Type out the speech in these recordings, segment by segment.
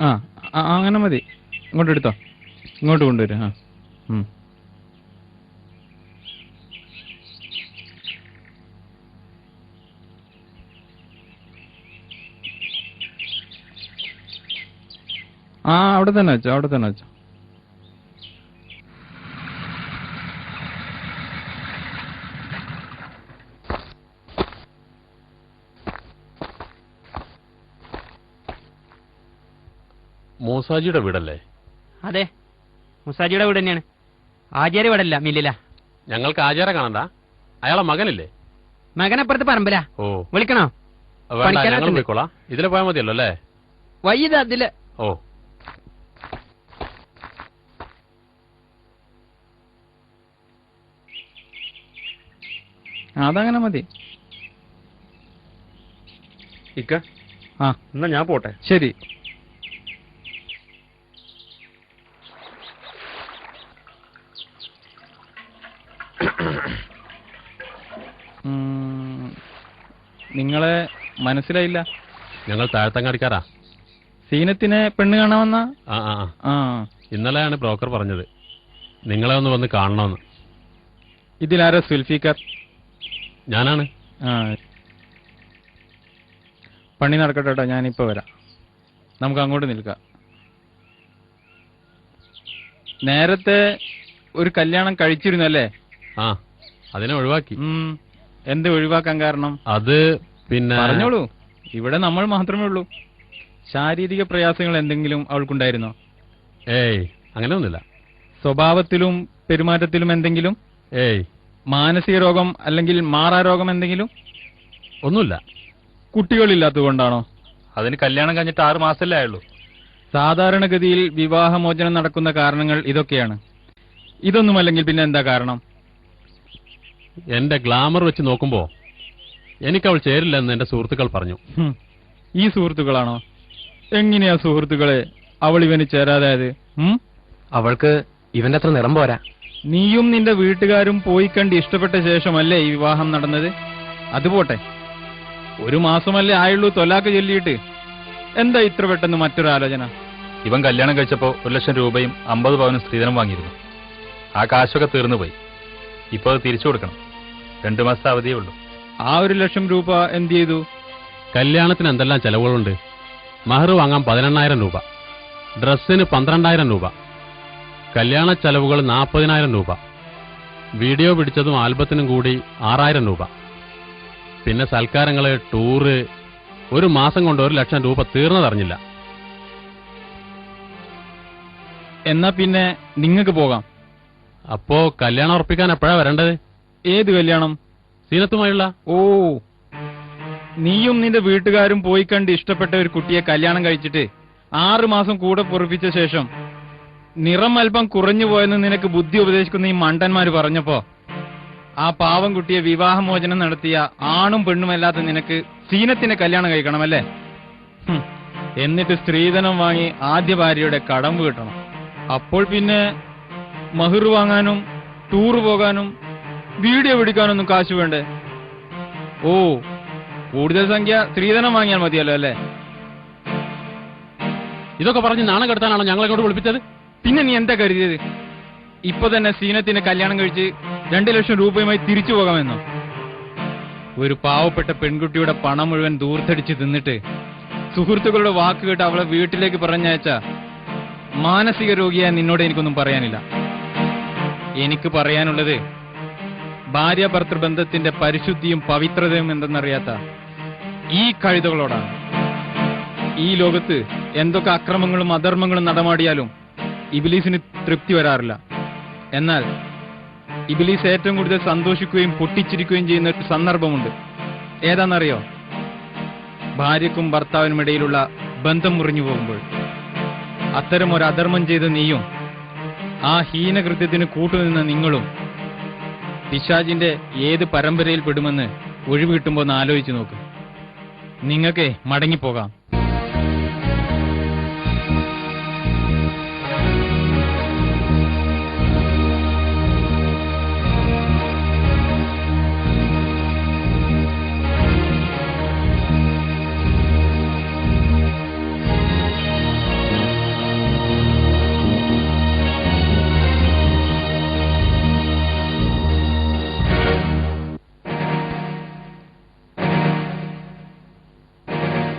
ആ അങ്ങനെ മതി. ഇങ്ങോട്ട് എടുത്തോ, ഇങ്ങോട്ട് കൊണ്ടുവരും. അവിടെ തന്നെ വെച്ചോ, അവിടെ തന്നെ വെച്ചോ. മൂസാജിയുടെ വീടല്ലേ? അതെ, മുസാജിയുടെ വീട് തന്നെയാണ്. ആചാര്യ വീടല്ല, മില്ലില. ഞങ്ങൾക്ക് ആചാര കാണണ്ട, അയാളെ മകനില്ലേ? മകനപ്പുറത്ത് പറമ്പില. ഓ, വിളിക്കണോ? പോയിക്കോളാം. ഇതിലെ പോയാൽ മതിയല്ലോ അല്ലേ? വൈകിത് അതില്. ഓ, അതങ്ങനെ മതി. ഇക്ക, എന്നാ ഞാൻ പോട്ടെ. ശരി. നിങ്ങളെ മനസ്സിലായില്ല. ഞങ്ങൾ താഴത്തങ്ങാടിക്കാരാ. സീനത്തിനെ പെണ്ണ് കാണാമെന്ന? ഇന്നലെയാണ് ബ്രോക്കർ പറഞ്ഞത് നിങ്ങളെ ഒന്ന് വന്ന് കാണണമെന്ന്. ഇതിലാരാ സുൽഫിക്കർ? ഞാനാണ്. പണി നടക്കട്ടെ കേട്ടോ, ഞാനിപ്പോ വരാം. നമുക്ക് അങ്ങോട്ട് നിൽക്കാം. നേരത്തെ ഒരു കല്യാണം കഴിച്ചിരുന്നല്ലേ? അതിനെ ഒഴിവാക്കി. എന്ത് ഒഴിവാക്കാൻ കാരണം? അത് പിന്നെ പറഞ്ഞോളൂ, ഇവിടെ നമ്മൾ മാത്രമേ ഉള്ളൂ. ശാരീരിക പ്രയാസങ്ങൾ എന്തെങ്കിലും അവൾക്കുണ്ടായിരുന്നോ? ഏയ്, അങ്ങനെയൊന്നുമില്ല. സ്വഭാവത്തിലും പെരുമാറ്റത്തിലും എന്തെങ്കിലും? ഏയ്. മാനസിക രോഗം അല്ലെങ്കിൽ മാറാരോഗം എന്തെങ്കിലും? ഒന്നുമില്ല. കുട്ടികളില്ലാത്തതുകൊണ്ടാണോ? അതിന് കല്യാണം കഴിഞ്ഞിട്ട് 6 മാസമല്ലേ ആയുള്ളൂ. സാധാരണഗതിയിൽ വിവാഹമോചനം നടക്കുന്ന കാരണങ്ങൾ ഇതൊക്കെയാണ്. ഇതൊന്നുമല്ലെങ്കിൽ പിന്നെ എന്താ കാരണം? എന്റെ ഗ്ലാമർ വെച്ച് നോക്കുമ്പോ എനിക്കവൾ ചേരില്ലെന്ന് എന്റെ സുഹൃത്തുക്കൾ പറഞ്ഞു. ഈ സുഹൃത്തുക്കളാണോ? എങ്ങനെയാ സുഹൃത്തുക്കളെ അവൾ ഇവന് ചേരാതായത്? അവൾക്ക് ഇവന്റെ അത്ര നിറം പോരാ. നീയും നിന്റെ വീട്ടുകാരും പോയി കണ്ട് ഇഷ്ടപ്പെട്ട ശേഷമല്ലേ ഈ വിവാഹം നടന്നത്? അതുപോട്ടെ, 1 മാസമല്ലേ ആയുള്ളൂ തൊലാക്ക് ചൊല്ലിയിട്ട്. എന്താ ഇത്ര പെട്ടെന്ന് മറ്റൊരു ആലോചന? ഇവൻ കല്യാണം കഴിച്ചപ്പോ 1 ലക്ഷം രൂപയും 50 പവനും സ്ത്രീധനം വാങ്ങിയിരുന്നു. ആ കാശൊക്കെ തീർന്നുപോയി. ഇപ്പൊ അത് തിരിച്ചു കൊടുക്കണം. 2 മാസത്തെ അവധിയേ ഉള്ളൂ. ആ 1 ലക്ഷം രൂപ എന്ത് ചെയ്തു? കല്യാണത്തിന് എന്തെല്ലാം ചെലവുകളുണ്ട്. മഹർ വാങ്ങാൻ 18,000 രൂപ, ഡ്രസ്സിന് 12,000 രൂപ, കല്യാണ ചെലവുകൾ 40,000 രൂപ, വീഡിയോ പിടിച്ചതും ആൽബത്തിനും കൂടി 6,000 രൂപ, പിന്നെ സൽക്കാരങ്ങള്, ടൂറ്. 1 മാസം കൊണ്ട് 1 ലക്ഷം രൂപ തീർന്നതറിഞ്ഞില്ല. എന്നാ പിന്നെ നിങ്ങൾക്ക് പോകാം. അപ്പോ കല്യാണം ഉറപ്പിക്കാൻ എപ്പോഴാ വരേണ്ടത്? ഏത് കല്യാണം? സീനത്തുമായുള്ള. ഓ, നീയും നിന്റെ വീട്ടുകാരും പോയി കണ്ട് ഇഷ്ടപ്പെട്ട ഒരു കുട്ടിയെ കല്യാണം കഴിച്ചിട്ട് 6 മാസം കൂടെ പൊറപ്പിച്ച ശേഷം നിറം അല്പം കുറഞ്ഞു പോയെന്ന് നിനക്ക് ബുദ്ധി ഉപദേശിക്കുന്ന ഈ മണ്ടന്മാര് പറഞ്ഞപ്പോ ആ പാവം കുട്ടിയെ വിവാഹമോചനം നടത്തിയ ആണും പെണ്ണുമല്ലാത്ത നിനക്ക് സീനത്തിനെ കല്യാണം കഴിക്കണമല്ലേ? എന്നിട്ട് സ്ത്രീധനം വാങ്ങി ആദ്യ ഭാര്യയുടെ കടം വീട്ടണം. അപ്പോൾ പിന്നെ മഹർ വാങ്ങാനും ടൂർ പോകാനും വീഡിയോ പിടിക്കാനൊന്നും കാശ് വേണ്ടേ? ഓ, കൂടുതൽ സംഖ്യ സ്ത്രീധനം വാങ്ങിയാൽ മതിയല്ലോ അല്ലേ? ഇതൊക്കെ പറഞ്ഞ് നാണം കെടുത്താനാണോ ഞങ്ങളെ കൊണ്ട് വിളിപ്പിച്ചത്? പിന്നെ നീ എന്താ കരുതിയത്? ഇപ്പൊ തന്നെ സീനത്തിനെ കല്യാണം കഴിച്ച് 2 ലക്ഷം രൂപയുമായി തിരിച്ചു പോകാമെന്നോ? ഒരു പാവപ്പെട്ട പെൺകുട്ടിയുടെ പണം മുഴുവൻ ദൂർത്തടിച്ച് തിന്നിട്ട് സുഹൃത്തുക്കളുടെ വാക്ക് കേട്ട് അവളെ വീട്ടിലേക്ക് പറഞ്ഞയച്ച മാനസിക രോഗിയായ നിന്നോട് എനിക്കൊന്നും പറയാനില്ല. എനിക്ക് പറയാനുള്ളത് ഭാര്യ ഭർത്തൃബന്ധത്തിന്റെ പരിശുദ്ധിയും പവിത്രതയും എന്തെന്നറിയാത്ത ഈ കഴുതകളോടാണ്. ഈ ലോകത്ത് എന്തൊക്കെ അക്രമങ്ങളും അധർമ്മങ്ങളും നടമാടിയാലും ഇബ്ലീസിന് തൃപ്തി വരാറില്ല. എന്നാൽ ഇബ്ലീസ് ഏറ്റവും കൂടുതൽ സന്തോഷിക്കുകയും പൊട്ടിച്ചിരിക്കുകയും ചെയ്യുന്ന ഒരു സന്ദർഭമുണ്ട്. ഏതാണെന്നറിയോ? ഭാര്യക്കും ഭർത്താവിനും ഇടയിലുള്ള ബന്ധം മുറിഞ്ഞു പോകുമ്പോൾ. അത്തരം ഒരു അധർമ്മം ചെയ്ത നീയും ആ ഹീനകൃത്യത്തിന് കൂട്ടുനിന്ന നിങ്ങളും പിശാചിന്റെ ഏത് പരമ്പരയിൽ പെടുമെന്ന് ഒഴിവ് കിട്ടുമ്പോൾ ഒന്ന് ആലോചിച്ച് നോക്ക്. നിങ്ങൾക്ക് മടങ്ങിപ്പോകാം.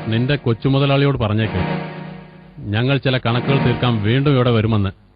നിന്റെ കൊച്ചുമുതലാളിയോട് പറഞ്ഞേക്ക് ഞങ്ങൾ ചില കണക്കുകൾ തീർക്കാൻ വീണ്ടും ഇവിടെ വരുമെന്ന്.